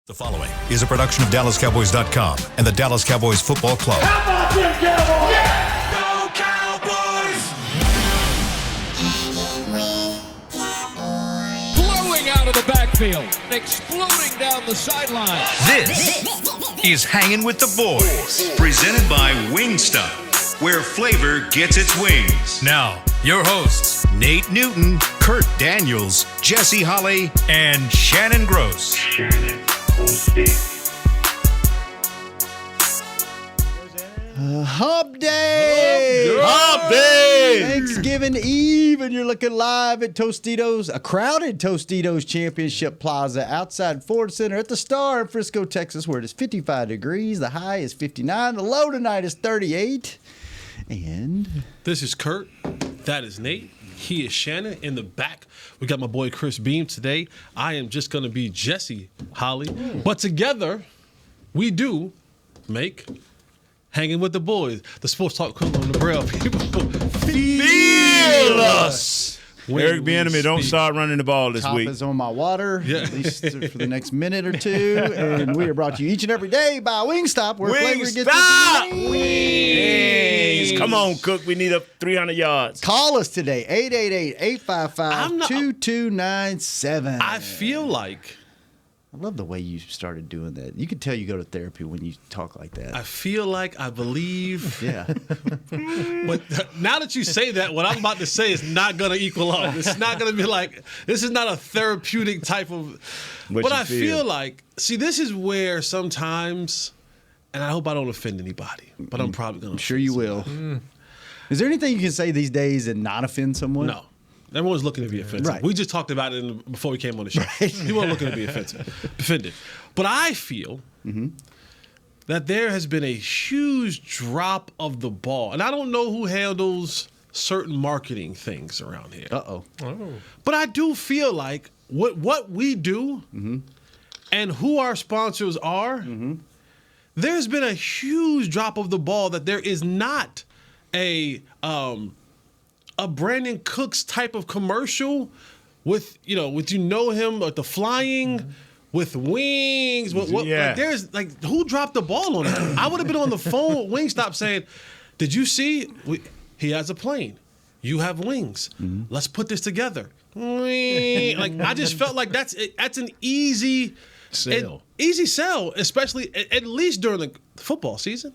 The following is a production of DallasCowboys.com and the Dallas Cowboys Football Club. How about them Cowboys? Yeah! Go Cowboys! Blowing out of the backfield, exploding down the sideline. This is Hangin' with the Boys, presented by Wingstop, where flavor gets its wings. Now, your hosts, Nate Newton, Kurt Daniels, Jesse Holley, and Shannon Gross. Hump Day! Hump Day! Thanksgiving Eve, and you're looking live at Tostitos, a crowded Tostitos Championship Plaza outside Ford Center at the Star in Frisco, Texas, where it is 55 degrees. The high is 59. The low tonight is 38. And this is Kurt. That is Nate. He is Shannon. In the back, we got my boy Chris Beam today. I am just going to be Jesse Holly. But together, we do make Hanging with the Boys, the sports talk crew on the Braille. People feel us. Eric Bieniemy, don't start running the ball this top week. is on my water, at least for the next minute or two. And we are brought to you each and every day by Wingstop, where flavor gets its wings. Come on, Cook. We need up 300 yards. Call us today, 888-855-2297. I feel like I love the way you started doing that. You can tell you go to therapy when you talk like that. I believe. Yeah. But now that you say that, what I'm about to say is not going to equal up. It's not going to be like, this is not a therapeutic type of. But I feel like, see, this is where sometimes, and I hope I don't offend anybody, but I'm probably going to. I'm sure you will. Is there anything you can say these days and not offend someone? No. Everyone's looking to be offensive. Right. We just talked about it before we came on the show. People are looking to be offended. But I feel that there has been a huge drop of the ball. And I don't know who handles certain marketing things around here. Uh-oh. But I do feel like what we do and who our sponsors are, there's been a huge drop of the ball that there is not a Brandon Cooks type of commercial with him like the flying with wings. Like there's like who dropped the ball on it? I would have been on the phone with Wingstop saying, "Did you see? He has a plane. You have wings. Let's put this together." Like I just felt like that's an easy sell. Easy sell, especially at least during the football season.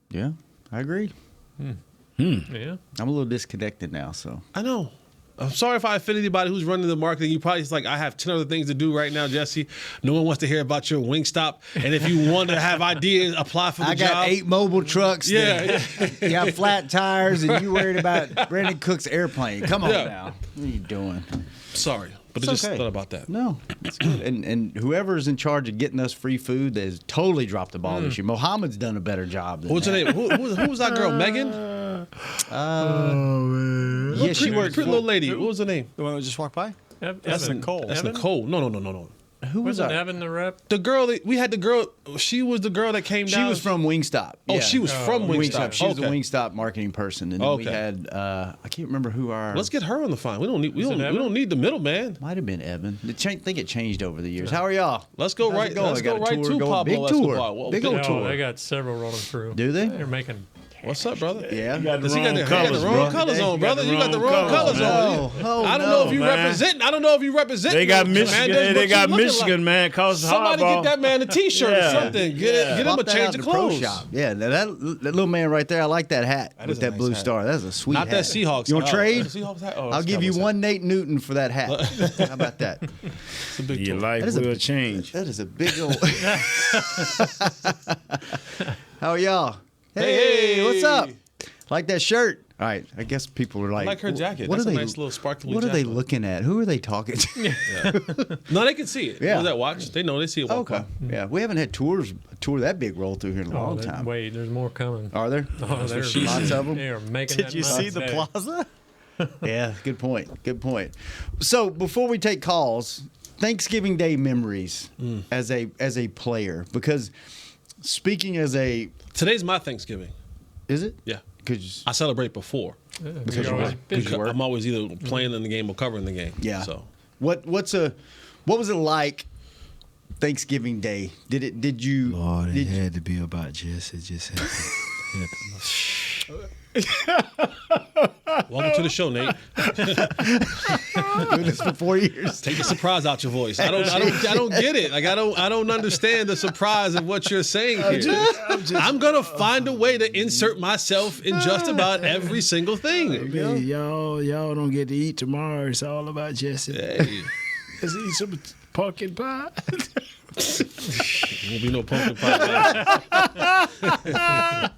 Yeah, I agree. Yeah. I'm a little disconnected now, so. I know. I'm sorry if I offend anybody who's running the marketing. You probably just like, I have 10 other things to do right now, Jesse. No one wants to hear about your Wingstop. And if you want to have ideas, apply for the job. I got 8 mobile trucks. Yeah. You got flat tires, and you worried about Brandon Cook's airplane. Come on now. What are you doing? Sorry, but I just thought about that. No, it's good. And whoever's in charge of getting us free food has totally dropped the ball this year. Mohammed's done a better job than What's her name? Who was that girl? Megan? Yeah, she worked Pretty little lady. What was her name? The one that just walked by? That's Nicole. That's Nicole. No. Who was Wasn't that? Evan the rep? The girl that we had the girl. She was the girl that came down. She was from Wingstop. Oh, she was from Wingstop. She was the Wingstop marketing person, and then we Okay. had I can't remember who our. Let's get her on the phone. We don't Evan? need the middleman. Might have been Evan. I think it changed over the years. How are y'all? Let's go How's right. it going? Let's I got go a right tour to going. Pablo Big tour. Escobar. Well, Big old No, tour. they got several rolling through. Do they? They're making. What's up, brother? Yeah. You got the Does he got wrong the colors, wrong bro. colors on, brother? You got the wrong wrong colors colors, on. Oh, I don't know if you man. represent. I don't know if you represent. They got Commanders, Michigan. They what got you looking Michigan, like. man. Cause Somebody get that man a T-shirt or Yeah. something. Get him a Swap that change out of in the pro clothes. shop. Yeah, now that little man right there, I like that hat That with is a that nice blue hat. star. That's a sweet Not hat. that Seahawks. You want to trade? The Seahawks hat? Oh, I'll that's give you Cowboys hat. one Nate Newton for that hat. How about that? It's a big Your tour. life That is a will big- change. That is a big old. How are y'all? Hey. What's up? Like that shirt? All right, I guess people are like. I like her jacket. What That's are a they? nice little sparkly What are they jacket. looking at? Who are they talking to? No, they can see it. Yeah. Yeah. That watch. They know. They see it. Walk Okay. Yeah, we haven't had a tour that big roll through here in a long time. Wait, there's more coming. Are there? Oh, there's Lots of them. They are making Did that you see the today. plaza? Yeah, good point. Good point. So before we take calls, Thanksgiving Day memories as a player, because speaking as a Today's my Thanksgiving. is it? Yeah. Because I celebrate before. Because You're you always work. busy. I'm always either playing in the game or covering the game. yeah. So What was it like Thanksgiving Day? Did you? Lord, it did you- had to be about Jess. It just had to. Welcome to the show, Nate. doing this for 4 years. Take the surprise out your voice. I don't get it. Like I don't understand the surprise of what you're saying here. I'm gonna find a way to insert myself in just about every single thing. Hey, y'all don't get to eat tomorrow. It's all about Jesse. Hey, Let's eat some pumpkin pie. won't be no pumpkin pie. I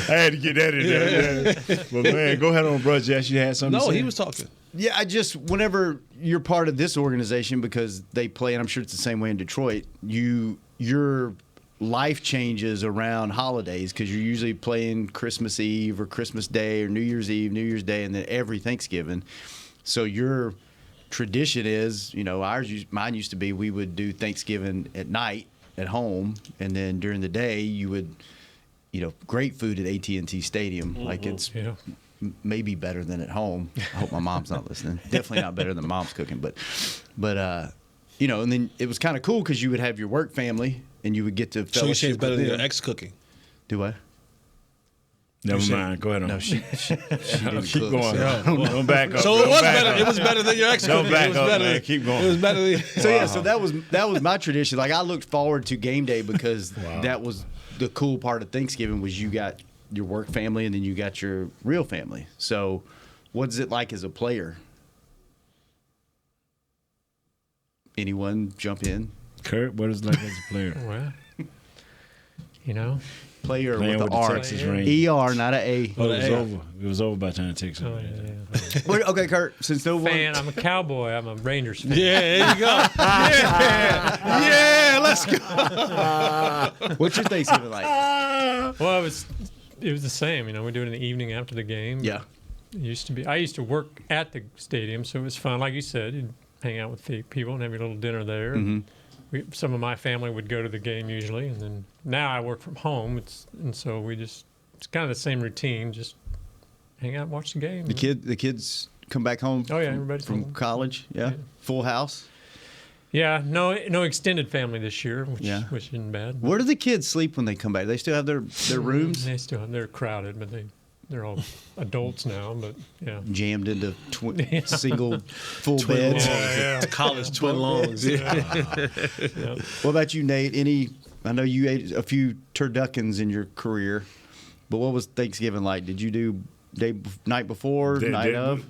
had to get that in there. Yeah. But man, go ahead on, bro. Jess, you had something. No, to say? he was talking. Yeah, whenever you're part of this organization, because they play, and I'm sure it's the same way in Detroit, your life changes around holidays because you're usually playing Christmas Eve or Christmas Day or New Year's Eve, New Year's Day, and then every Thanksgiving. So your tradition is, mine used to be we would do Thanksgiving at night at home, and then during the day you would, great food at AT&T Stadium. Like it's maybe better than at home. I hope my mom's not listening. Definitely not better than mom's cooking, but and then it was kind of cool because you would have your work family and you would get to So you say it's fellowship better with than them. your ex cooking? Do I? Never mind. Go ahead on. No, she didn't Keep cook, going. so- Don't back up. So it Don't was back better. up. It was better than your ex Don't cooking. back It was up, better. man. Keep going. It was better than. So yeah, so that was my tradition. Like I looked forward to game day because that was the cool part of Thanksgiving was you got your work family and then you got your real family. So what's it like as a player? Anyone jump in? Kurt, what is it like as a player? Well, Player Playing with with the the R. Texas Rangers. ER, not a A. Oh, it was over. It was over by the time Texas. oh, yeah. Wait, okay, Kurt. Since no one, Fan, I'm a Cowboy. I'm a Rangers fan. Yeah, there you go. Yeah, let's go. what's your Thanksgiving like? Well, it was the same. We do it in the evening after the game. Yeah. It used to be. I used to work at the stadium, so it was fun. Like you said, you'd hang out with the people and have your little dinner there. Mm-hmm. Some of my family would go to the game usually, and then now I work from home. And so it's kind of the same routine. Just hang out, and watch the game. The kids come back home. Oh, yeah, everybody's from home. college. Yeah, full house. Yeah, no extended family this year, which isn't bad. Where do the kids sleep when they come back? They still have their rooms They're crowded, but they're all adults now. But yeah. jammed into single full beds. Yeah. College twin longs. What about you, Nate? I know you ate a few turduckens in your career, but what was Thanksgiving like? Did you do night before, night of?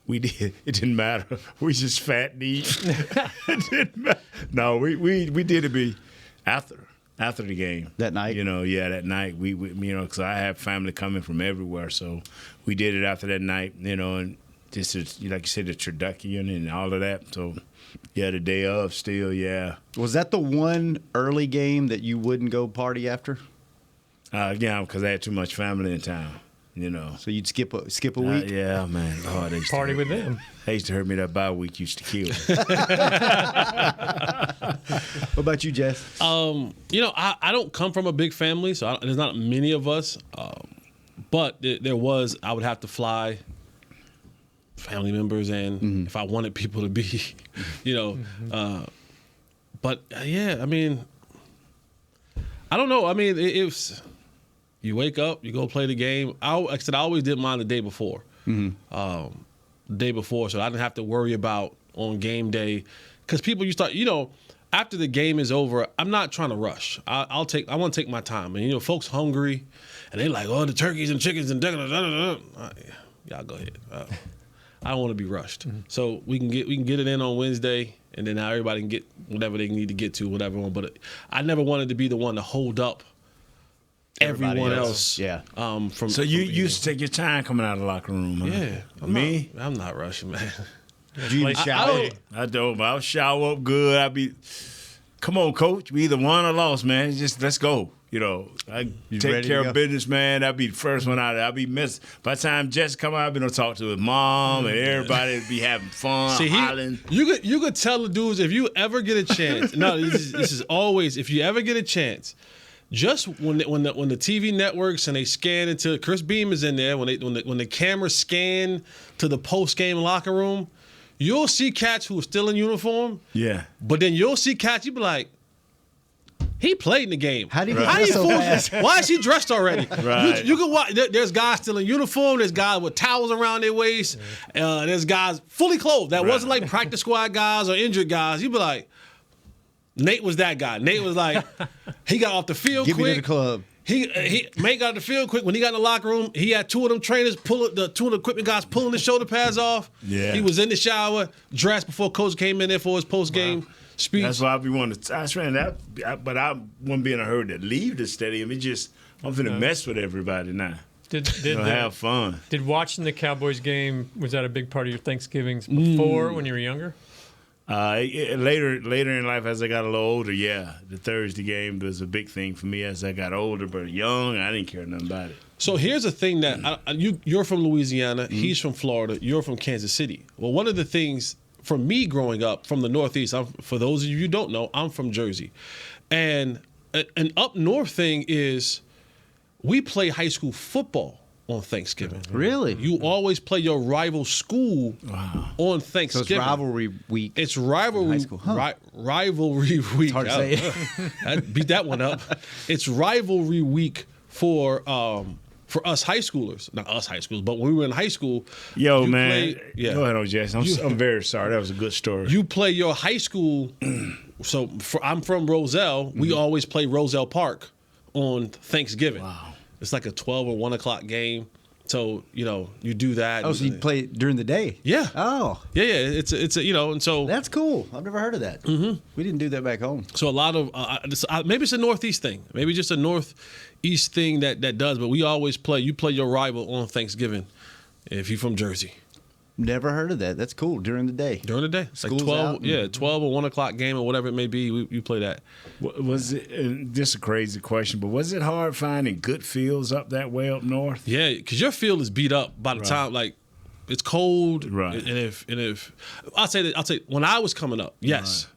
We did. It didn't matter. We just fat and eat. It didn't matter. No, we did it be after the game That night? that night. We because I have family coming from everywhere, so we did it after that night. And just like you said, the turducken and all of that. So yeah, the day of still, yeah. Was that the one early game that you wouldn't go party after? Yeah, because I had too much family in town. So you'd skip a week? Yeah, man. Oh, they used to Party hurt with me. them. They used to hurt me. That bye week used to kill me. What about you, Jess? I don't come from a big family, so there's not many of us. But there was, I would have to fly family members, and if I wanted people to be, but yeah, I mean, I don't know. I mean, it's you wake up, you go play the game. Like I said, I always did mine the day before. The day before, so I didn't have to worry about on game day, because people you start, after the game is over, I'm not trying to rush. I want to take my time, and folks hungry, and they like, oh, the turkeys and chickens and y'all go ahead. I don't want to be rushed, so we can get it in on Wednesday, and then now everybody can get whatever they need to get to, whatever. But I never wanted to be the one to hold up everyone else. Yeah. So you used to take your time coming out of the locker room, huh? Yeah. I'm not rushing, man. Do you shower? I don't. I'll shower up good. I'll be, come on, coach. We either won or lost, man. Just let's go. I take ready care to go? of business, man. I'll be the first one out there. I'll be missed. By the time Jess come out, I'll be going to talk to his mom and everybody be having fun, See, hollering. you could tell the dudes if you ever get a chance. No, this is always if you ever get a chance. Just when the TV networks and they scan into Chris Beam is in there when the cameras scan to the post game locker room, you'll see cats who are still in uniform. Yeah. But then you'll see cats, you be like, he played in the game. How do you get so fast? Why is he dressed already? Right. You can watch. There's guys still in uniform. There's guys with towels around their waist. There's guys fully clothed. That wasn't like practice squad guys or injured guys. You'd be like, Nate was that guy. Nate was like, he got off the field Get quick. me to the club. Nate got off the field quick. When he got in the locker room, he had two of them trainers two of the equipment guys pulling the shoulder pads off. Yeah. He was in the shower, dressed before coach came in there for his post game speech. That's why I be wanting to. I ran that, but I wouldn't be in a hurry to leave the stadium. It just I'm finna mess with everybody now. Did have fun. Did watching the Cowboys game, was that a big part of your Thanksgivings before when you were younger? Later in life, as I got a little older, yeah, the Thursday game was a big thing for me as I got older. But young, I didn't care nothing about it. So here's the thing that you're from Louisiana, he's from Florida, you're from Kansas City. Well, one of the things for me growing up from the Northeast, for those of you who don't know, I'm from Jersey, and an up north thing is we play high school football on Thanksgiving. Really? You always play your rival school on Thanksgiving. So it's rivalry week. It's rivalry. High school. Huh. Rivalry week. Hard to say. I beat that one up. It's rivalry week for us high schoolers. Not us high schoolers, but when we were in high school. Yo, man. Go ahead, OJ. I'm very sorry. That was a good story. You play your high school. So I'm from Roselle. We always play Roselle Park on Thanksgiving. Wow. It's like a 12 or 1 o'clock game. So, you do that. Oh, so you play during the day? Yeah. Oh. Yeah. It's and so. That's cool. I've never heard of that. Mm-hmm. We didn't do that back home. So a lot of, maybe it's a Northeast thing. Maybe just a Northeast thing that does. But we always you play your rival on Thanksgiving if you're from Jersey. Never heard of that. That's cool. During the day. During the day. It's like School's 12, out. 12 or 1 o'clock game or whatever it may be. You play that. Was it, and this is a crazy question, but was it hard finding good fields up that way up north? Yeah, because your field is beat up by the time, like, it's cold. Right. And if I'll say when I was coming up, yes. Right.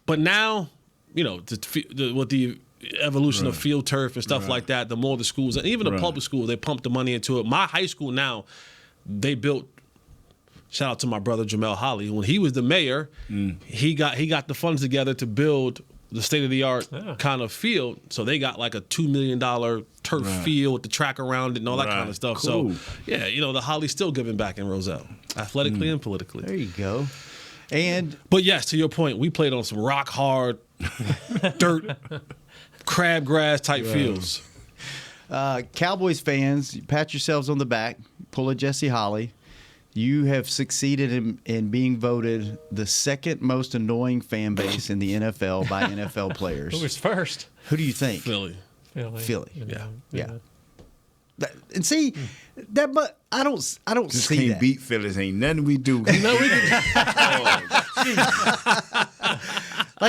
But now, with the evolution of field turf and stuff like that, the more the schools, and even the public schools, they pump the money into it. My high school now, they built. Shout out to my brother Jamel Holly. When he was the mayor, he got the funds together to build the state-of-the-art kind of field. So they got like a $2 million turf field with the track around it and all that kind of stuff. Cool. So, the Holly's still giving back in Roselle, athletically and politically. There you go. But yes, to your point, we played on some rock-hard, dirt, crabgrass type fields. Cowboys fans, pat yourselves on the back, pull a Jesse Holly. You have succeeded in being voted the second most annoying fan base in the NFL by NFL players. Who was first? Who do you think? Philly. Philly. Yeah. And see that, but I don't Just see can't that. beat Phillies. Ain't nothing we do. Like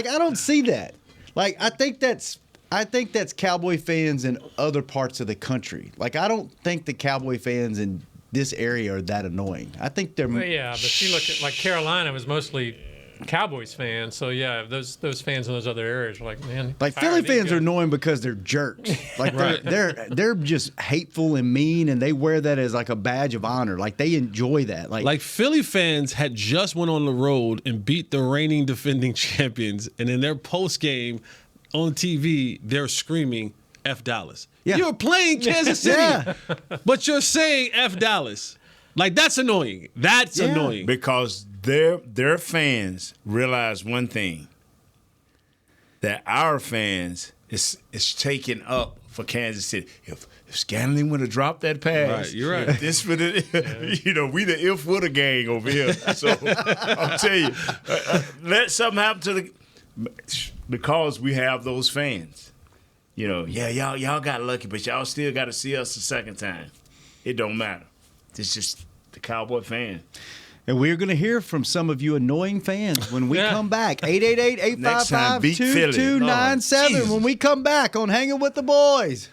I don't see that. Like I think that's Cowboy fans in other parts of the country. Like I don't think the Cowboy fans in this area are that annoying. I think they're. Well, yeah, but you look at like Carolina was mostly Cowboys fans, so yeah, those fans in those other areas are like, man. Like Philly fans are annoying because they're jerks. Like they're just hateful and mean, and they wear that as like a badge of honor. Like they enjoy that. Like Philly fans had just went on the road and beat the reigning defending champions, and in their post game on TV, they're screaming F Dallas. Yeah. You're playing Kansas City, Yeah. but you're saying F Dallas. Like that's annoying. That's annoying. Because their fans realize one thing, that our fans is taking up for Kansas City. If Scanlon would have dropped that pass, Right, you're right. if this would have, we the if woulda gang over here. So I'll tell you, let something happen to because we have those fans. Y'all got lucky, but y'all still got to see us a second time. It don't matter. It's just the Cowboy fan. And we're going to hear from some of you annoying fans when we come back. Next time, beat Philly. 888-855-2297 when we come back on Hanging with the Boys.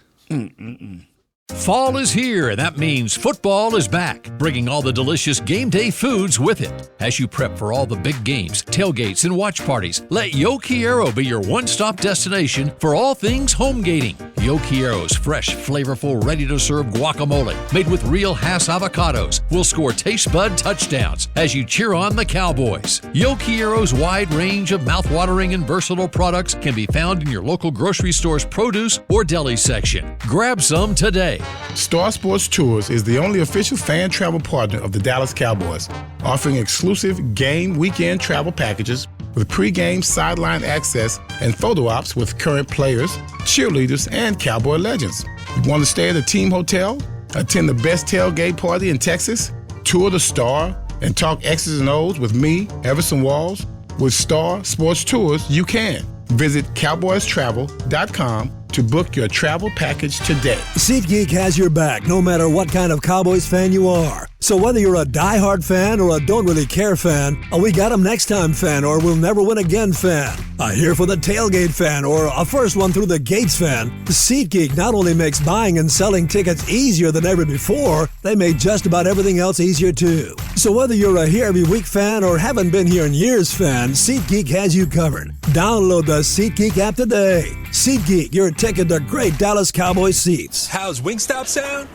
Fall is here, and that means football is back, bringing all the delicious game day foods with it. As you prep for all the big games, tailgates, and watch parties, let Yo Quiero be your one-stop destination for all things home gating. Yo Quiro's fresh, flavorful, ready-to-serve guacamole made with real Hass avocados will score taste bud touchdowns as you cheer on the Cowboys. Yo Quiro's wide range of mouthwatering and versatile products can be found in your local grocery store's produce or deli section. Grab some today. Star Sports Tours is the only official fan travel partner of the Dallas Cowboys, offering exclusive game weekend travel packages with pre-game sideline access and photo ops with current players, cheerleaders, and Cowboy legends. You want to stay at a team hotel, attend the best tailgate party in Texas, tour the Star, and talk X's and O's with me, Everson Walls? With Star Sports Tours, you can. Visit cowboystravel.com to book your travel package today. SeatGeek has your back no matter what kind of Cowboys fan you are. So whether you're a diehard fan or a don't really care fan, a we got 'em next time fan or we'll never win again fan, a here for the tailgate fan or a first one through the gates fan, SeatGeek not only makes buying and selling tickets easier than ever before, they made just about everything else easier too. So whether you're a here every week fan or haven't been here in years fan, SeatGeek has you covered. Download the SeatGeek app today. SeatGeek, your ticket to great Dallas Cowboys seats. How's Wingstop sound?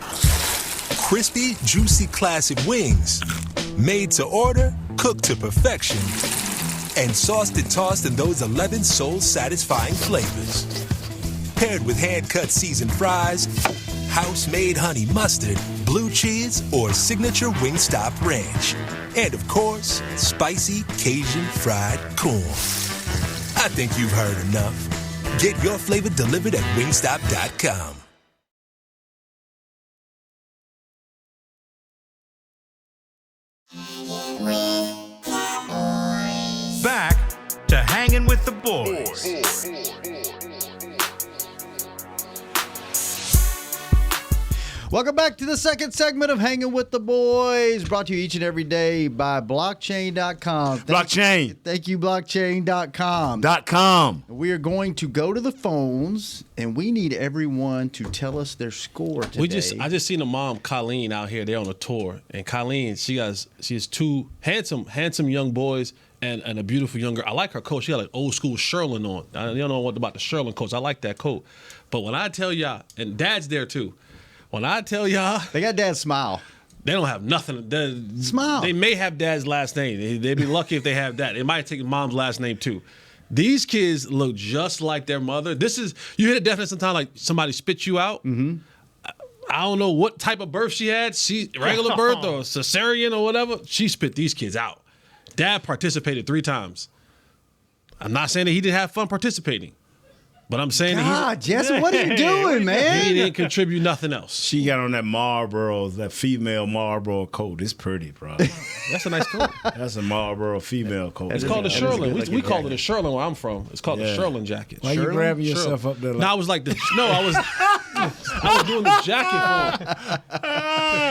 Crispy, juicy, classic wings. Made to order, cooked to perfection. And sauced and tossed in those 11 soul-satisfying flavors. Paired with hand-cut seasoned fries, house-made honey mustard, blue cheese, or signature Wingstop ranch. And of course, spicy Cajun fried corn. I think you've heard enough. Get your flavor delivered at wingstop.com. Back to Hanging with the Boys. Welcome back to the second segment of Hanging with the Boys, brought to you each and every day by blockchain.com. Blockchain. Thank you, blockchain.com. .com. We are going to go to the phones, and we need everyone to tell us their score today. I just seen a mom, Colleen, out here. They're on a tour, and Colleen, she has two handsome young boys and a beautiful young girl. I like her coat. She got like old school Sherlin on. I don't know what about the Sherlin coats. I like that coat. But when I tell y'all, and Dad's there too. When I tell y'all, they got Dad's smile. They don't have nothing. Smile. They may have Dad's last name. They'd be lucky if they have that. They might take Mom's last name too. These kids look just like their mother. You hit a definite sometimes like somebody spit you out. Mm-hmm. I don't know what type of birth she had. Regular birth or cesarean or whatever. She spit these kids out. Dad participated 3 times. I'm not saying that he didn't have fun participating. But I'm saying Jesse, what are you doing, man? He didn't contribute nothing else. She got on that female Marlboro coat. It's pretty, bro. That's a nice coat. That's a Marlboro female coat. It's called a Sherlin. We call it a Sherlin where I'm from. It's called a Sherlin jacket. Why you grabbing yourself up there? No, I was doing the jacket for him.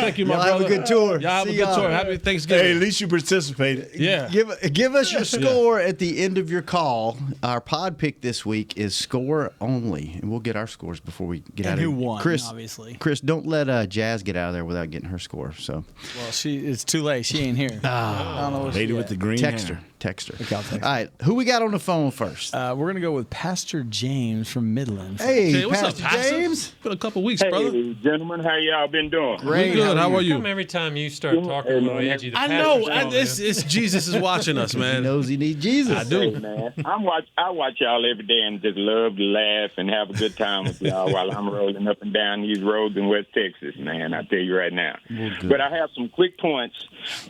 Thank you, my brother. Have a good tour. Y'all have a good tour. Happy Thanksgiving. Hey, at least you participated. Yeah. Give us your score at the end of your call. Our pod pick this week is score only, and we'll get our scores before we get out of here. Who won, Chris, obviously. Chris, don't let Jazz get out of there without getting her score. So, well, it's too late. She ain't here. I don't know what lady with the green text hair. Text her. Okay, I'll text her. All right, who we got on the phone first? We're gonna go with Pastor James from Midland. Hey, what's Pastor up, Pastor? James. Been a couple weeks, brother. Hey, gentlemen, how y'all been doing? Great. Good. How are you? Come every time you start talking a little edgy, the I know. pastor's It's Jesus is watching us, He man. knows he needs Jesus. I do. Hey, man. I watch y'all every day and just love to laugh and have a good time with y'all while I'm rolling up and down these roads in West Texas, man. I tell you right now. But I have some quick points.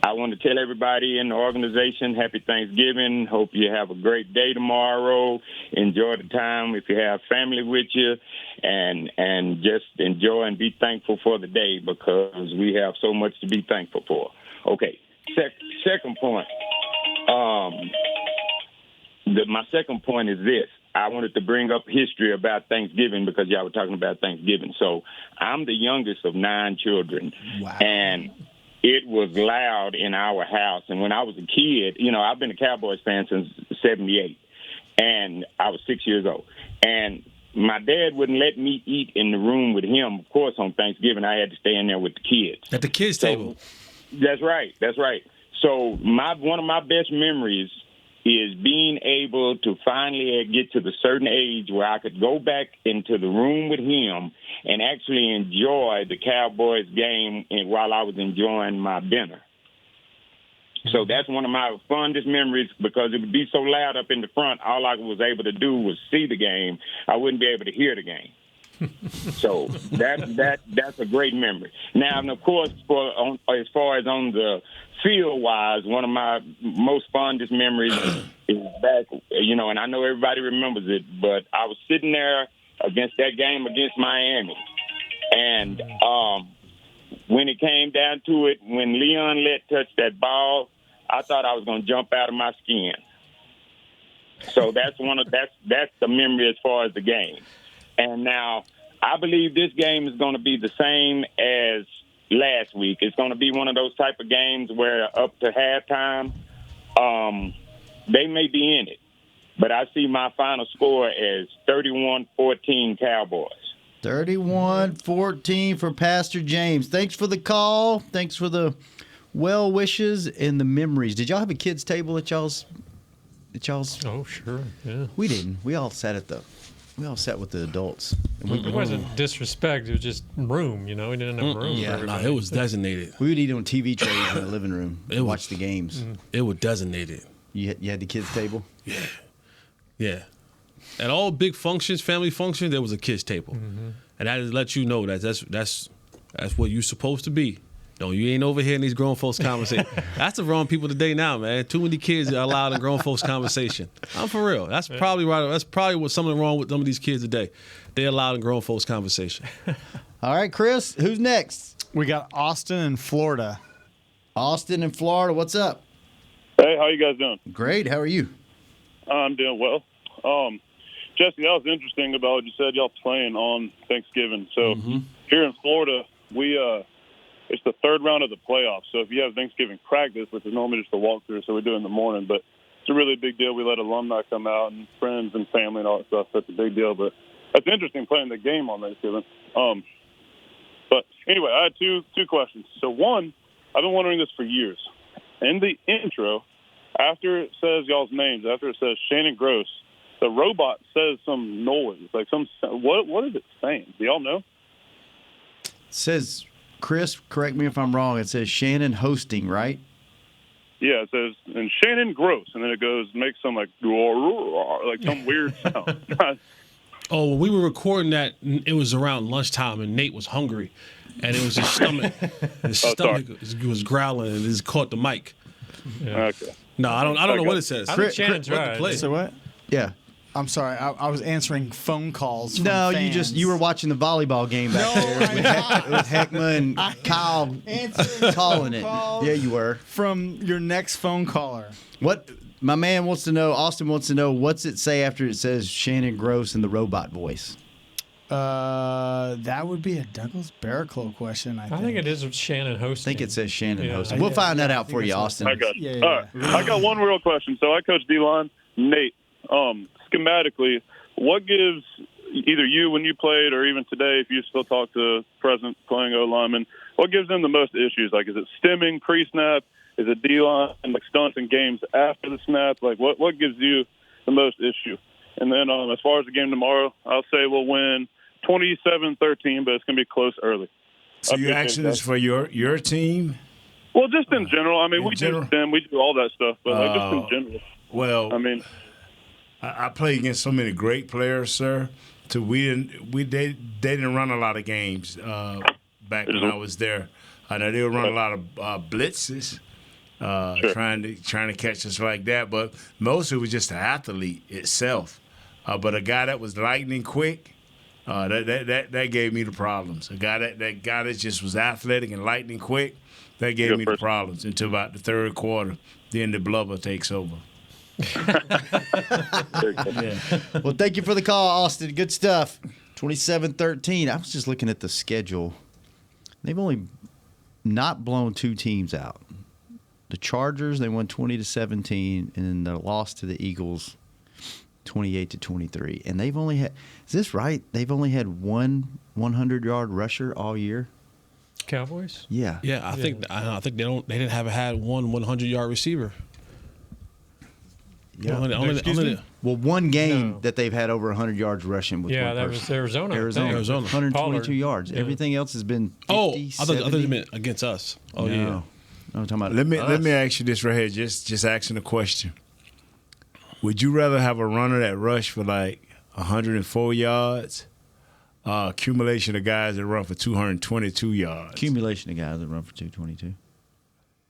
I want to tell everybody in the organization, happy Thanksgiving. Hope you have a great day tomorrow. Enjoy the time if you have family with you, and just enjoy and be thankful for the day because we have so much to be thankful for. Okay, second point. My second point is this. I wanted to bring up history about Thanksgiving because y'all were talking about Thanksgiving. So I'm the youngest of 9 children. Wow. And it was loud in our house. And when I was a kid, I've been a Cowboys fan since 78. And I was 6 years old. And my dad wouldn't let me eat in the room with him. Of course, on Thanksgiving, I had to stay in there with the kids. At the kids' table. That's right. So one of my best memories is being able to finally get to the certain age where I could go back into the room with him and actually enjoy the Cowboys game while I was enjoying my dinner. So that's one of my fondest memories because it would be so loud up in the front, all I was able to do was see the game. I wouldn't be able to hear the game. So that's a great memory. Now, and of course, as far as on the field-wise, one of my most fondest memories is back, and I know everybody remembers it, but I was sitting there against that game against Miami. And when it came down to it, when Leon Lett touched that ball, I thought I was going to jump out of my skin. So that's the memory as far as the game. And now I believe this game is going to be the same as last week. It's going to be one of those type of games where up to halftime, they may be in it. But I see my final score as 31-14 Cowboys. 31-14 for Pastor James. Thanks for the call. Thanks for the well wishes and the memories. Did y'all have a kids' table at y'all's? Oh, sure. Yeah. We didn't. We all sat with the adults. And It wasn't disrespect. It was just room, We didn't have room for everybody. it was designated. We would eat on TV trays in the living room and watch the games. It was designated. You had the kids' table? Yeah. At all big functions, family functions, there was a kids' table. And that just lets you know that's what you're supposed to be. No, you ain't over here in these grown folks' conversation. That's the wrong people today now, man. Too many kids are allowed in grown folks' conversation. I'm for real. That's probably right. That's probably what's something wrong with some of these kids today. They're allowed in grown folks' conversation. All right, Chris, who's next? We got Austin in Florida. Austin in Florida, what's up? Hey, how you guys doing? Great. How are you? I'm doing well. Jesse, that was interesting about what you said. Y'all playing on Thanksgiving. So here in Florida, it's the third round of the playoffs. So if you have Thanksgiving practice, which is normally just a walkthrough, so we do it in the morning, but it's a really big deal. We let alumni come out and friends and family and all that stuff. That's a big deal. But it's interesting playing the game on Thanksgiving. But anyway, I had two questions. So one, I've been wondering this for years. In the intro, after it says y'all's names, after it says Shannon Gross, the robot says some noise, like what is it saying? Do y'all know? It says, Chris, correct me if I'm wrong, it says Shannon hosting, right? Yeah, it says, and Shannon Gross, and then it goes, makes some like some weird sound. Oh, when we were recording that, it was around lunchtime, and Nate was hungry, and it was his stomach. His stomach was growling, and it caught the mic. Yeah. Okay. No, I don't know what it says. I think Shannon's right. So what? Yeah. I'm sorry. I was answering phone calls. From No, fans. you were watching the volleyball game back there with Heckma and Kyle calling it. Yeah, you were. From your next phone caller. What my man wants to know, Austin wants to know, what's it say after it says Shannon Gross in the robot voice? That would be a Douglas Barraclough question. I think it is Shannon hosting. I think it says Shannon hosting. We'll find that out for you, Austin. I got you. All right. I got one real question. So I coach D-line. Nate, schematically, what gives either you when you played or even today, if you still talk to present playing O-linemen, what gives them the most issues? Like, is it stemming pre-snap? Is it D-line, like stunts and games after the snap? Like, what gives you the most issue? And then as far as the game tomorrow, I'll say we'll win 27-13, but it's going to be close early. So you're asking this for your team? Well, just in general. I mean, we do all that stuff, but just in general. Well, I mean, I played against so many great players, sir. So they didn't run a lot of games back when I was there. I know they would run a lot of blitzes, trying to catch us like that. But most of it was just the athlete itself. But a guy that was lightning quick, that gave me the problems. A guy that just was athletic and lightning quick, that gave me the problems until about the third quarter. Then the blubber takes over. Well, thank you for the call, Austin. Good stuff. 27-13. I was just looking at the schedule. They've only not blown two teams out. The Chargers, they won 20-17, and then the loss to the Eagles, 28-23. And they've only had, is this right? They've only had one 100-yard rusher all year. Cowboys? Yeah. Yeah, I think they didn't have had one 100-yard receiver. Yeah. Well, one game that they've had over 100 yards rushing with one that person. was Arizona. Arizona. 122 Pollard. yards. Yeah. Everything else has been 50, I thought 70. you meant against us. Oh, No. yeah. No, I'm talking about Let us. me ask you this right here. Just asking a question. Would you rather have a runner that rush for like 104 yards, accumulation of guys that run for 222 yards? Accumulation of guys that run for 222.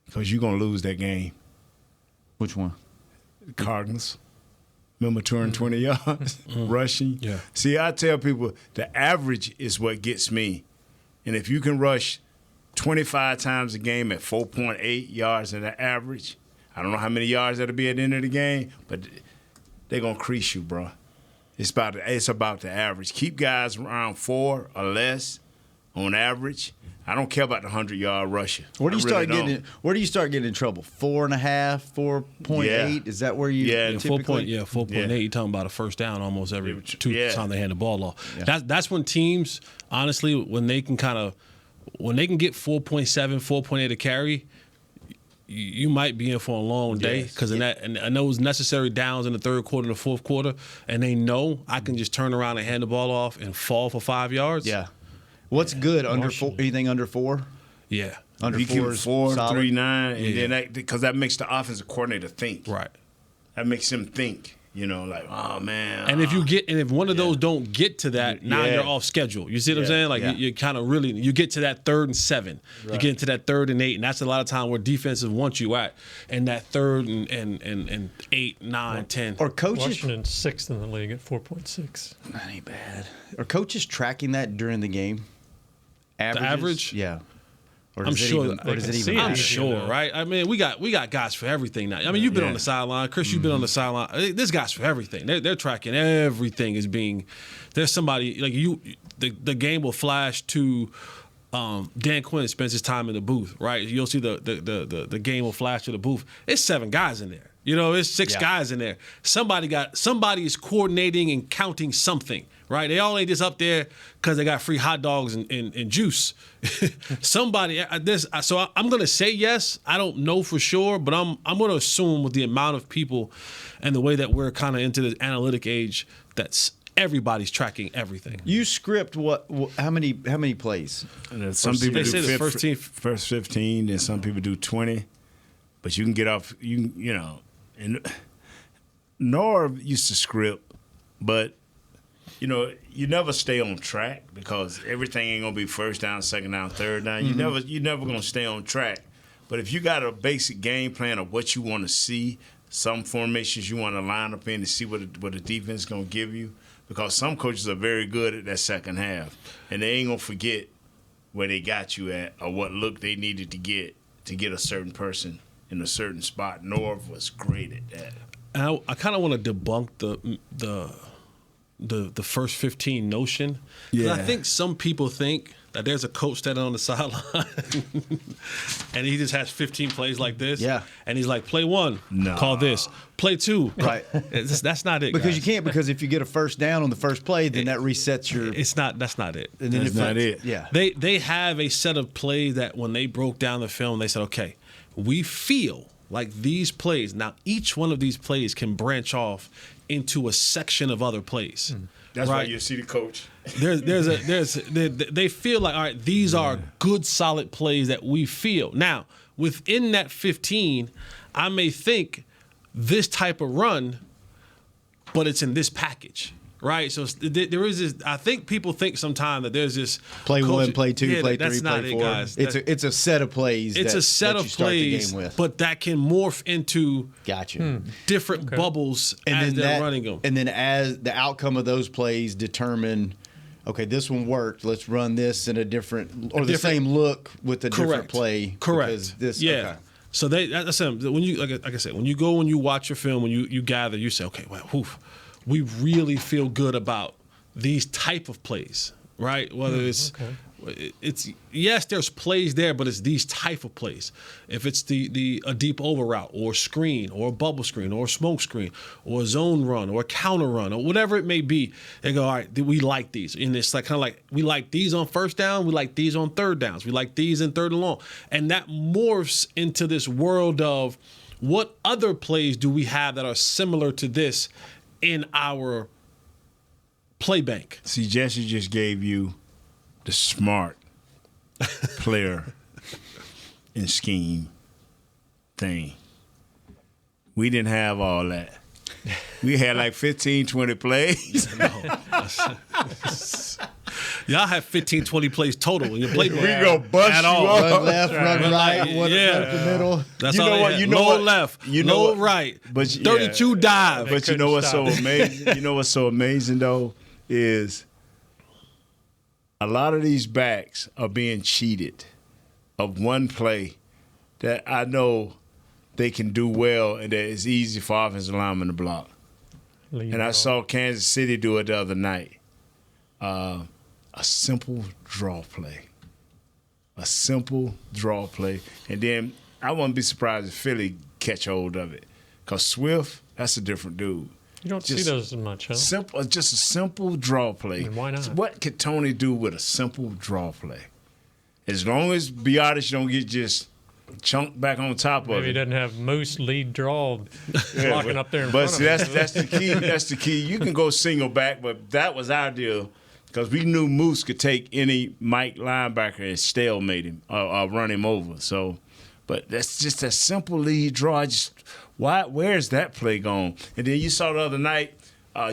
Because you're gonna lose that game. Which one? The Cardinals. Remember 220 yards rushing? Yeah. See, I tell people the average is what gets me. And if you can rush 25 times a game at 4.8 yards in the average, I don't know how many yards that'll be at the end of the game, but they're going to crease you, bro. It's about the average. Keep guys around 4 or less on average. I don't care about the 100-yard rusher. Where do you I really don't. Where do you start getting in trouble? 4.5, 4.8. Yeah. Is that where you? Yeah, typically? 4.8. Yeah. You're talking about a first down almost every two Yeah. times they hand the ball off. Yeah. That's when teams, honestly, when they can get 4.7, 4.8 a carry, you might be in for a long day because and those necessary downs in the third quarter and the fourth quarter, and they know I can just turn around and hand the ball off and fall for 5 yards. Yeah. What's good under 4? Anything under 4? Yeah. Under you 4 keep is 4, solid. 3, 9, and then because that makes the offensive coordinator think. Right. That makes him think. You know, like, oh man. And if one of those don't get to that, now Yeah. you're off schedule. You see what I'm saying? Like Yeah. you kind of really you get to that 3rd and 7, you Right. get into that 3rd and 8, and that's a lot of time where defenses want you at, and that 3rd and 8, 9, 10. Or coaches. Washington's 6th in the league at 4.6. That ain't bad. Are coaches tracking that during the game? Averages? average? Yeah. Or I'm does it sure. even- or does it even I'm matter? sure, right? I mean, we got guys for everything now. I mean, you've been on the sideline, Chris. You've been on the sideline. There's guys for everything. They're tracking everything as being. There's somebody like you. The game will flash to. Dan Quinn spends his time in the booth, right? You'll see the game will flash to the booth. It's 7 guys in there. You know, it's 6 guys in there. Somebody is coordinating and counting something, right? They all ain't just up there because they got free hot dogs and juice. Somebody, so I'm gonna say yes. I don't know for sure, but I'm gonna assume with the amount of people and the way that we're kind of into the analytic age, that's everybody's tracking everything. You script how many plays? Some people They say do the first 15, and some people do 20. But you can get off, you know. And Norv used to script, but you know, you never stay on track because everything ain't gonna be first down, second down, third down. You never gonna stay on track. But if you got a basic game plan of what you want to see, some formations you want to line up in to see what the defense is gonna give you, because some coaches are very good at that second half, and they ain't gonna forget where they got you at or what look they needed to get a certain person in a certain spot. Norv was great at that. And I kind of want to debunk the first 15 notion. 'Cause I think some people think that there's a coach standing on the sideline and he just has 15 plays like this. Yeah. And he's like, play 1, call this. Play 2. Right. That's not it. Because guys. you can't. Because if you get a first down on the first play, then that resets your. That's not it. And then That's not it. Yeah. They have a set of plays that when they broke down the film, they said, okay, we feel like these plays. Now, each one of these plays can branch off into a section of other plays. That's right? why you see the coach. They feel like, all right, these are good, solid plays that we feel. Now, within that 15, I may think this type of run, but it's in this package. Right, so there is this. I think people think sometimes that there's this play 1, play 2, play 3, that's not play it, 4. guys. It's a set of plays. It's a set of plays, but that can morph into different bubbles as they're running them. And then as the outcome of those plays determine, okay, this one worked. Let's run this in a different or the same look with a different play. Correct. Okay. So that's when you like I said, when you go and you watch your film, when you gather, you say, okay, well, we really feel good about these type of plays, right? Whether it's yes, there's plays there, but it's these type of plays. If it's a deep over route or screen or a bubble screen or a smoke screen or a zone run or a counter run or whatever it may be, they go, all right, we like these. And it's like kind of like we like these on first down, we like these on third downs, we like these in third and long. And that morphs into this world of What other plays do we have that are similar to this in our play bank? See, Jesse just gave you the smart player and scheme thing. We didn't have all that. We had like 15, 20 plays. Y'all have 15, 20 plays total in your playbook. We gonna bust you up. Run left, run right, one up the middle. That's You all know they what? had. You know low what? left, You know low what? right, But 32 dive. But you know what's so stop it. amazing? You know what's so amazing though is a lot of these backs are being cheated of one play that I know they can do well and that it's easy for offensive linemen to block. And I saw Kansas City do it the other night. A simple draw play. A simple draw play. And then I wouldn't be surprised if Philly catch hold of it. Because Swift, that's a different dude. You don't see those as much, huh? Simple, just a simple draw play. And why not? What could Tony do with a simple draw play? As long as Biotis don't get just chunked back on top of Maybe he it. doesn't have Moose lead draw blocking up there in But front see, of him. that's the key. That's the key. You can go single back, but that was our deal because we knew Moose could take any Mike linebacker and stalemate him or run him over. So, but that's just a simple lead draw. Where's that play gone? And then you saw the other night,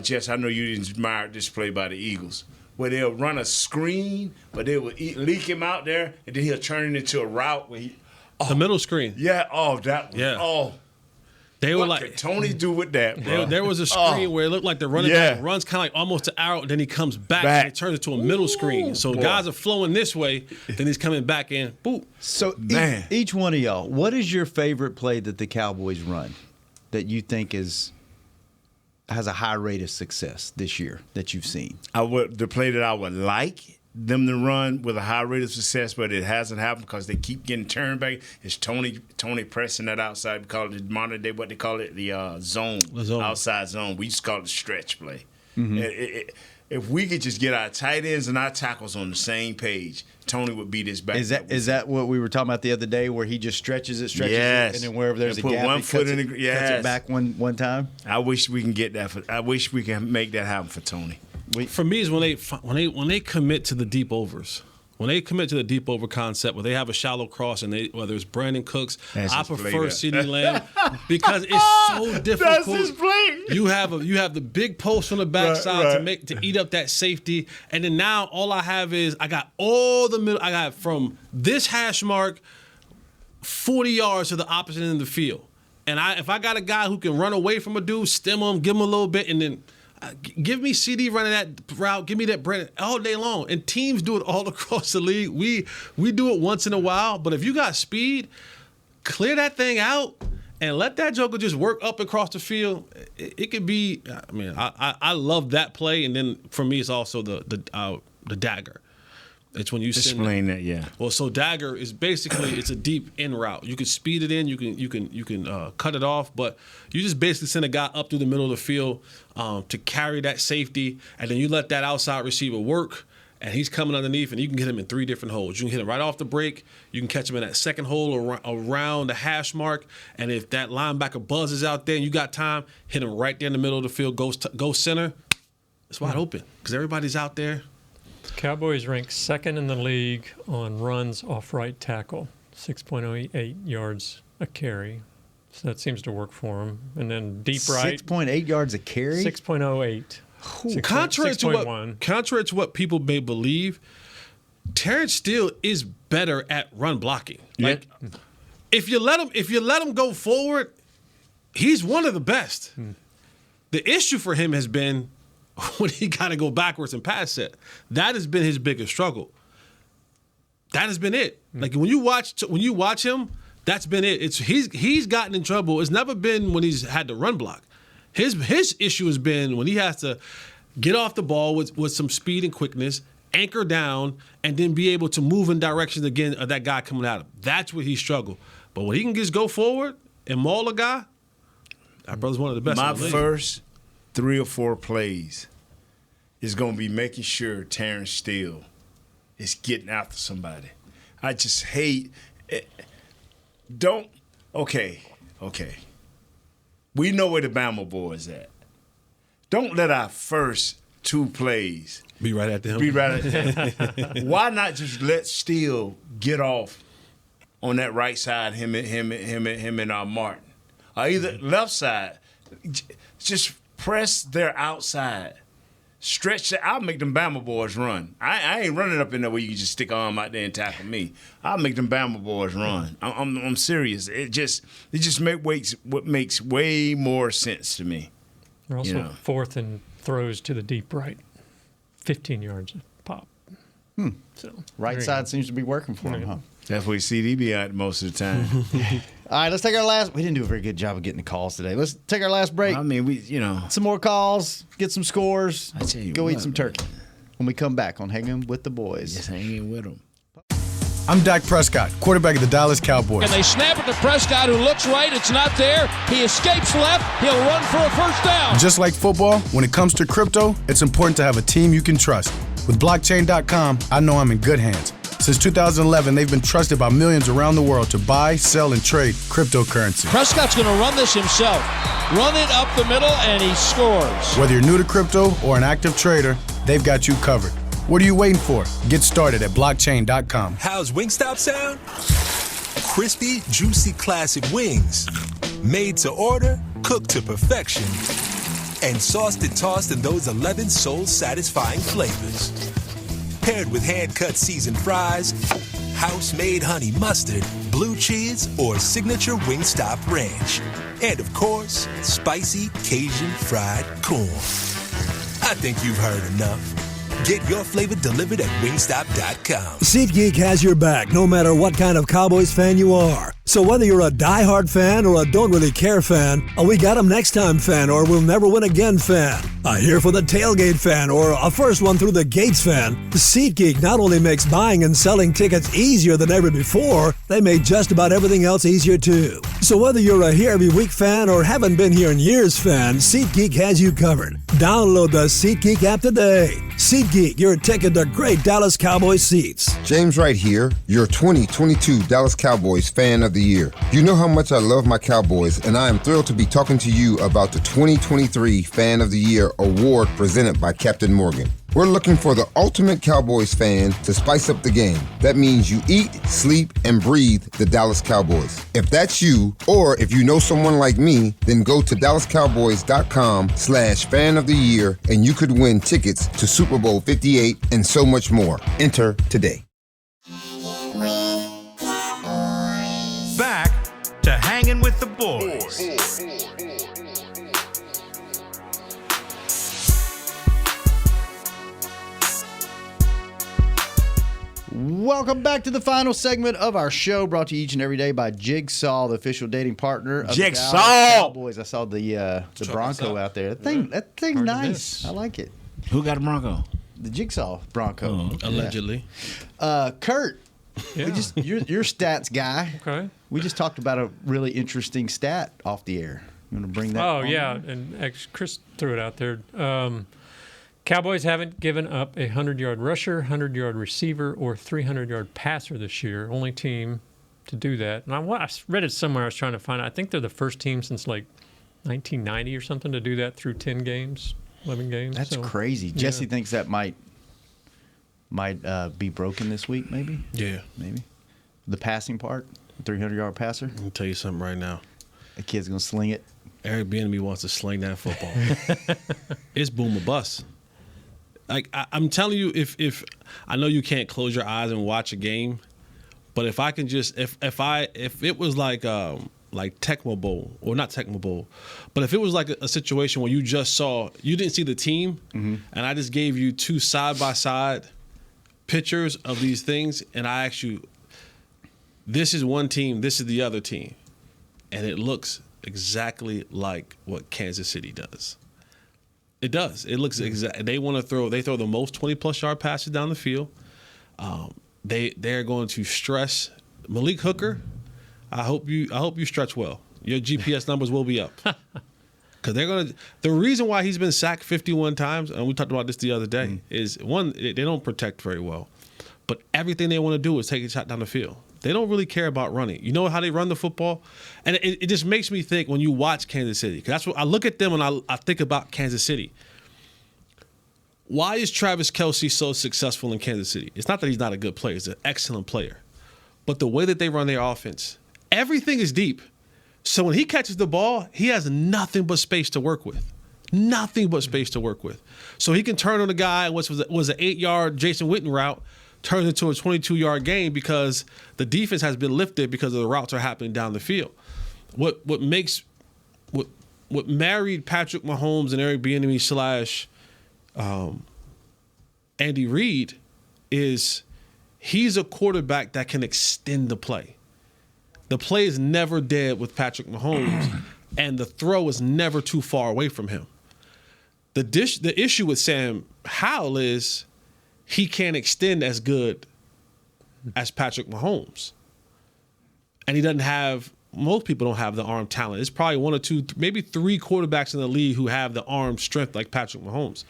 Jess, I know you admired this play by the Eagles, where they'll run a screen, but they will leak him out there, and then he'll turn it into a route where he. The middle screen. Yeah. Oh, that. Yeah. Oh. They were What like could Tony do with that, bro? there was a screen where it looked like the running back runs kind of like almost to arrow, then he comes back and it turns into a middle screen. So boy. guys are flowing this way, then he's coming back in. Boop. So Man. each one of y'all, what is your favorite play that the Cowboys run that you think has a high rate of success this year that you've seen? The play that I would like them to run with a high rate of success, but it hasn't happened because they keep getting turned back. Is Tony pressing that outside? We call it modern day, what they call it, the zone, outside zone. We used to call it the stretch play. Mm-hmm. If we could just get our tight ends and our tackles on the same page, Tony would beat his back. Is that what we were talking about the other day, where he just stretches it, Yes. and then wherever there's And a put gap, one he foot cuts in it, the- cuts yes. it back one time? I wish we can get that. I wish we can make that happen for Tony. For me, is when they commit to the deep overs. When they commit to the deep over concept, where they have a shallow cross, and whether it's Brandon Cooks, That's I his play prefer there. CeeDee Lamb because it's so difficult. That's his play. You have the big post on the backside to eat up that safety, and then now all I have is I got all the middle. I got from this hash mark 40 yards to the opposite end of the field, and if I got a guy who can run away from a dude, stem him, give him a little bit, and then. Give me CD running that route. Give me that Brandon all day long. And teams do it all across the league. We do it once in a while. But if you got speed, clear that thing out and let that joker just work up across the field. It could be. I mean, I love that play. And then for me, it's also the dagger. It's when you Explain that, yeah. Well, so dagger is basically it's a deep in route. You can speed it in, you can cut it off, but you just basically send a guy up through the middle of the field to carry that safety, and then you let that outside receiver work, and he's coming underneath, and you can get him in 3 different holes. You can hit him right off the break. You can catch him in that second hole around the hash mark, and if that linebacker buzzes out there and you got time, hit him right there in the middle of the field. Go center. It's wide open because everybody's out there. Cowboys rank second in the league on runs off right tackle, 6.08 yards a carry. So that seems to work for him. And then deep right, 6.8 yards a carry? 6.08. Contrary to what people may believe, Terrence Steele is better at run blocking. Like if you let him go forward, he's one of the best. The issue for him has been when he got to go backwards and pass it. That has been his biggest struggle. That has been it. Like when you watch him, that's been it. He's gotten in trouble. It's never been when he's had to run block. His issue has been when he has to get off the ball with some speed and quickness, anchor down, and then be able to move in directions again of that guy coming at him. That's where he struggled. But when he can just go forward and maul a guy, that brother's one of the best. My in the league. first 3 or 4 plays is going to be making sure Terrence Steele is getting after somebody. I just hate it. Okay, okay, we know where the Bama boys at. Don't let our first 2 plays be right at them. Why not just let Steele get off on that right side, him and Martin, or either left side? Just press their outside. Stretch it. I'll make them Bama boys run. I ain't running up in there where you can just stick an arm out there and tackle me. I'll make them Bama boys run. I'm serious. It just makes way more sense to me. They're also fourth and throws to the deep right, 15 yards pop. So right side seems to be working for him, huh? That's where CD be at most of the time. All right, let's take our last. We didn't do a very good job of getting the calls today. Let's take our last break. I mean, some more calls, get some scores. I tell you go what, eat some turkey. When we come back on Hangin' with the Boys. Just hanging with them. I'm Dak Prescott, quarterback of the Dallas Cowboys. And they snap it to Prescott, who looks right. It's not there. He escapes left. He'll run for a first down. Just like football, when it comes to crypto, it's important to have a team you can trust. With blockchain.com, I know I'm in good hands. Since 2011, they've been trusted by millions around the world to buy, sell, and trade cryptocurrency. Prescott's going to run this himself. Run it up the middle, and he scores. Whether you're new to crypto or an active trader, they've got you covered. What are you waiting for? Get started at blockchain.com. How's Wingstop sound? Crispy, juicy, classic wings. Made to order, cooked to perfection. And sauced and tossed in those 11 soul-satisfying flavors. Paired with hand-cut seasoned fries, house-made honey mustard, blue cheese, or signature Wingstop ranch. And, of course, spicy Cajun fried corn. I think you've heard enough. Get your flavor delivered at wingstop.com. SeatGeek has your back no matter what kind of Cowboys fan you are. So whether you're a diehard fan or a don't really care fan, a we got 'em next time fan or we'll never win again fan, a here for the tailgate fan or a first one through the gates fan, SeatGeek not only makes buying and selling tickets easier than ever before, they make just about everything else easier too. So whether you're a here every week fan or haven't been here in years fan, SeatGeek has you covered. Download the SeatGeek app today. SeatGeek, your ticket to great Dallas Cowboys seats. James Wright here, your 2022 Dallas Cowboys fan of the year. You know how much I love my Cowboys, and I am thrilled to be talking to you about the 2023 Fan of the Year award presented by Captain Morgan. We're looking for the ultimate Cowboys fan to spice up the game. That means you eat, sleep, and breathe the Dallas Cowboys. If that's you, or if you know someone like me, then go to DallasCowboys.com/fan of the year, and you could win tickets to Super Bowl 58 and so much more. Enter today. Back to Hangin' with the Boys. Welcome back to the final segment of our show, brought to you each and every day by Jigsaw, the official dating partner of Jigsaw! the Dallas Cowboys. I saw the Bronco out there. That thing's nice. I like it. Who got a Bronco? The Jigsaw Bronco. Allegedly. Kurt, Yeah. you're stats guy. Okay. We just talked about a really interesting stat off the air. You want to bring that Oh, on? yeah. And Chris threw it out there. Cowboys haven't given up a 100-yard rusher, 100-yard receiver, or 300-yard passer this year. Only team to do that. And I read it somewhere. I was trying to find it. I think they're the first team since like 1990 or something to do that through 10 games, 11 games. That's crazy. Yeah. Jesse thinks that might be broken this week, maybe? Yeah. Maybe. The passing part, 300-yard passer. I'll tell you something right now. A kid's going to sling it. Eric Bieniemy wants to sling that football. It's boom or bust. Like I'm telling you, if I know you can't close your eyes and watch a game, but if I can just if it was like Tecmo Bowl, or not Tecmo Bowl, but if it was like a situation where you didn't see the team, and I just gave you two side by side pictures of these things, and I asked you, this is one team, this is the other team, and it looks exactly like what Kansas City does. It does. It looks exact. They want to throw. They throw the most 20+ yard passes down the field. They're going to stress Malik Hooker. I hope you stretch well. Your GPS numbers will be up. Because they're going to. The reason why he's been sacked 51 times, and we talked about this the other day, is one, they don't protect very well. But everything they want to do is take a shot down the field. they don't really care about running. You know how they run the football? And it just makes me think when you watch Kansas City, because that's what I look at them and I think about Kansas City. Why is Travis Kelce so successful in Kansas City? It's not that he's not a good player. He's an excellent player. But the way that they run their offense, everything is deep. So when he catches the ball, he has nothing but space to work with. Nothing but space to work with. So he can turn on a guy, was an 8-yard Jason Witten route, turns into a 22-yard game because the defense has been lifted because of the routes are happening down the field. What married Patrick Mahomes and Eric Bieniemy / Andy Reid is he's a quarterback that can extend the play. The play is never dead with Patrick Mahomes, and the throw is never too far away from him. The issue with Sam Howell is he can't extend as good as Patrick Mahomes. And he doesn't have, most people don't have the arm talent. It's probably 1 or 2, maybe 3 quarterbacks in the league who have the arm strength like Patrick Mahomes.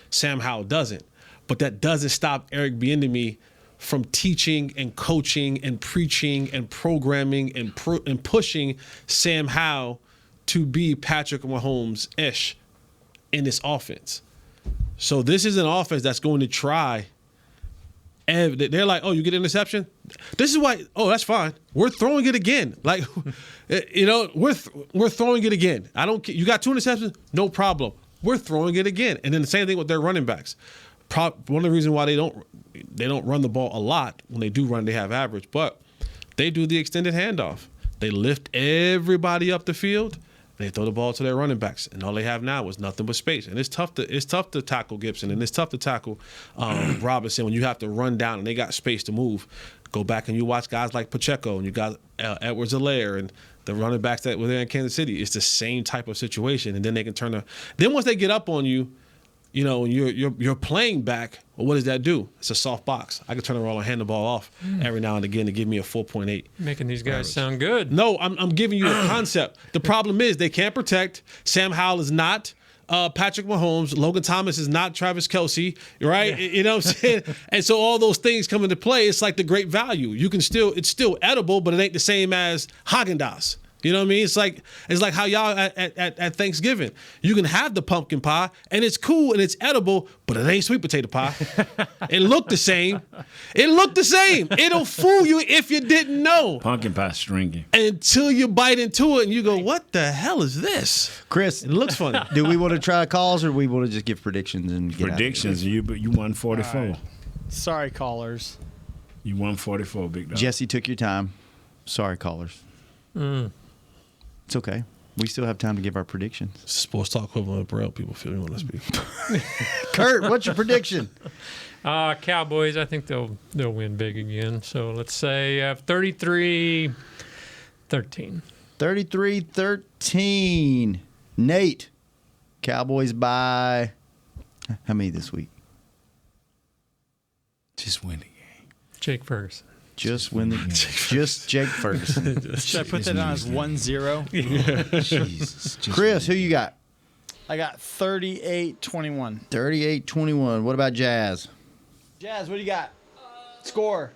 Sam Howell doesn't. But that doesn't stop Eric Bieniemy from teaching and coaching and preaching and programming and pushing Sam Howell to be Patrick Mahomes-ish in this offense. So this is an offense that's going to try. And they're like, oh, you get an interception? This is why, oh, that's fine. We're throwing it again. Like, we're throwing it again. I don't care. You got 2 interceptions? No problem. We're throwing it again. And then the same thing with their running backs. One of the reasons why they don't run the ball a lot. When they do run, they have average. But they do the extended handoff. They lift everybody up the field. They throw the ball to their running backs, and all they have now is nothing but space. And it's tough to tackle Gibson, and it's tough to tackle Robinson when you have to run down and they got space to move. Go back and you watch guys like Pacheco, and you got Edwards-Helaire and the running backs that were there in Kansas City. It's the same type of situation, and then they can turn. Then once they get up on you, and you're playing back. Well, what does that do? It's a soft box. I can turn around and hand the ball off every now and again to give me a 4.8. Making these guys sound good. No, I'm giving you a concept. The problem is they can't protect. Sam Howell is not Patrick Mahomes. Logan Thomas is not Travis Kelce, right? Yeah. You know what I'm saying? And so all those things come into play. It's like the great value. It's still edible, but it ain't the same as Haagen-Dazs. You know what I mean? It's like how y'all at Thanksgiving. You can have the pumpkin pie, and it's cool and it's edible, but it ain't sweet potato pie. It looked the same. It'll fool you if you didn't know. Pumpkin pie stringy. Until you bite into it and you go, what the hell is this? Chris, it looks funny. Do we want to try calls or do we want to just give predictions and get predictions? You won 44. Right. Sorry, callers. You won 44, big dog. Jesse took your time. Sorry, callers. It's okay. We still have time to give our predictions. Sports talk equivalent of Braille. People feel you want to speak. Kurt, what's your prediction? Cowboys. I think they'll win big again. So let's say 33-13. 33-13. Nate, Cowboys by how many this week? Just win the game. Jake Ferguson. Just win the game. Just Jake Ferguson. Should I put that on as 1-0? Jesus. Chris, who you got? I got 38-21. 38-21. What about Jazz? Jazz, what do you got? Score.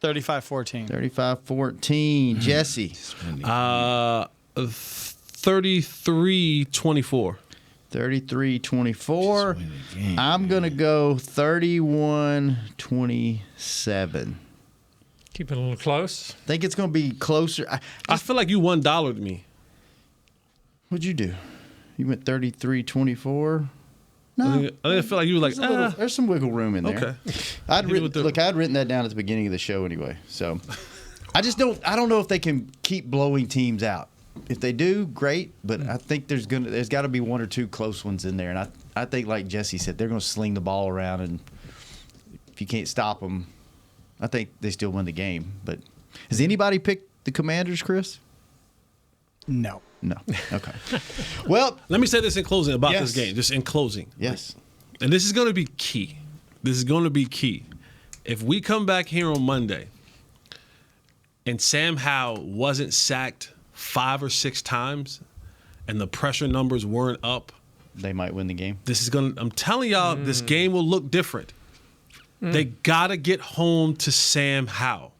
35-14. 35-14. Jesse. 33-24. 33-24. I'm going to go 31-27. Keep it a little close. Think it's going to be closer. I feel like you $1 to me. What'd you do? You went 33-24? No. I feel like you were like, there's some wiggle room in there. Okay. I'd written that down at the beginning of the show anyway. So I don't know if they can keep blowing teams out. If they do, great. But I think there's got to be 1 or 2 close ones in there. And I think, like Jesse said, they're going to sling the ball around. And if you can't stop them, I think they still win the game. But has anybody picked the Commanders, Chris? No. Okay. Well, let me say this in closing about this game. Just in closing. Yes. And this is going to be key. If we come back here on Monday and Sam Howell wasn't sacked 5 or 6 times and the pressure numbers weren't up, they might win the game. I'm telling y'all, this game will look different. They gotta get home to Sam Howell.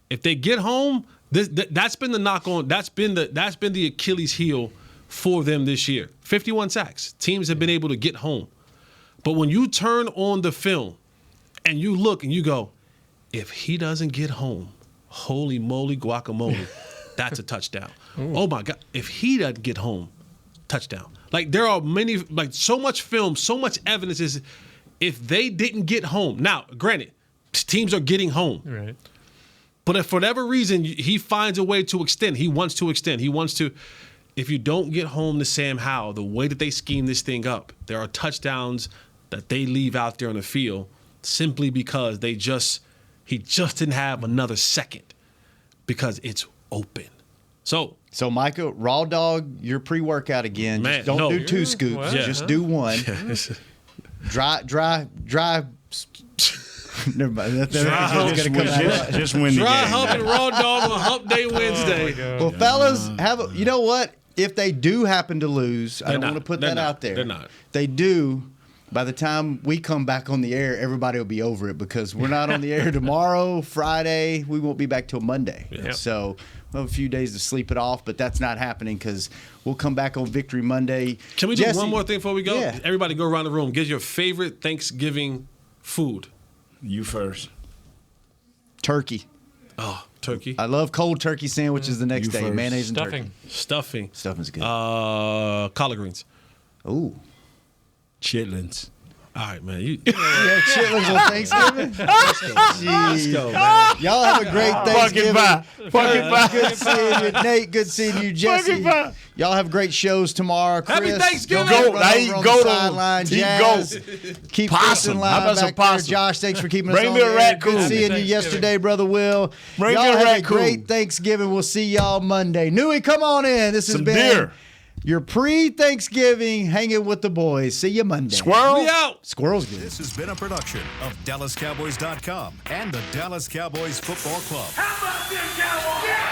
If they get home, that's been the knock on. That's been the Achilles heel for them this year. 51 sacks. Teams have been able to get home. But when you turn on the film and you look and you go, if he doesn't get home, holy moly guacamole, that's a touchdown. Oh my God. If he doesn't get home, touchdown. Like there are many, like so much film, so much evidence is if they didn't get home. Now, granted, teams are getting home. Right. But if for whatever reason he finds a way to extend, he wants to extend. He wants to. If you don't get home to Sam Howell, the way that they scheme this thing up, there are touchdowns that they leave out there on the field simply because he just didn't have another second because it's open. So Micah, raw dog your pre-workout again. Man, just don't do 2 scoops. What? Just do 1. Dry. Never mind. Just win the Dry game. hump and raw dog on Hump Day Wednesday. Well, fellas, you know what? If they do happen to lose, I don't want to put that out there. They're not. They do. By the time we come back on the air, everybody will be over it because we're not on the air tomorrow, Friday. We won't be back till Monday. Yeah. So we'll have a few days to sleep it off, but that's not happening because we'll come back on Victory Monday. Can we do one more thing before we go? Yeah. Everybody go around the room. Give your favorite Thanksgiving food. You first. Turkey. Oh, turkey. I love cold turkey sandwiches the next You day. first. Mayonnaise and Stuffing. turkey. Stuffing. Stuffing's good. Collard greens. Ooh. Chitlins. All right, man. You Yeah, chitlins on Thanksgiving? Let's go, man. Y'all have a great Thanksgiving. Good seeing you, Nate. Good seeing you, Jesse. Y'all have great shows tomorrow. Chris, Happy Thanksgiving. Go Goat. I eat on goat the on sideline. Team Jazz. Goat. Keep Possum. Chris in How line about some back there. possum? Josh, thanks for keeping us Bring on me the a air. raccoon. Good seeing you Thanksgiving. yesterday, Brother Will. Bring y'all me a have raccoon. a great Thanksgiving. We'll see y'all Monday. Newey, come on in. This has Some been deer. your pre-Thanksgiving hanging with the boys. See you Monday. Squirrel. We out. Squirrel's good. This has been a production of DallasCowboys.com and the Dallas Cowboys Football Club. How about this, Cowboys?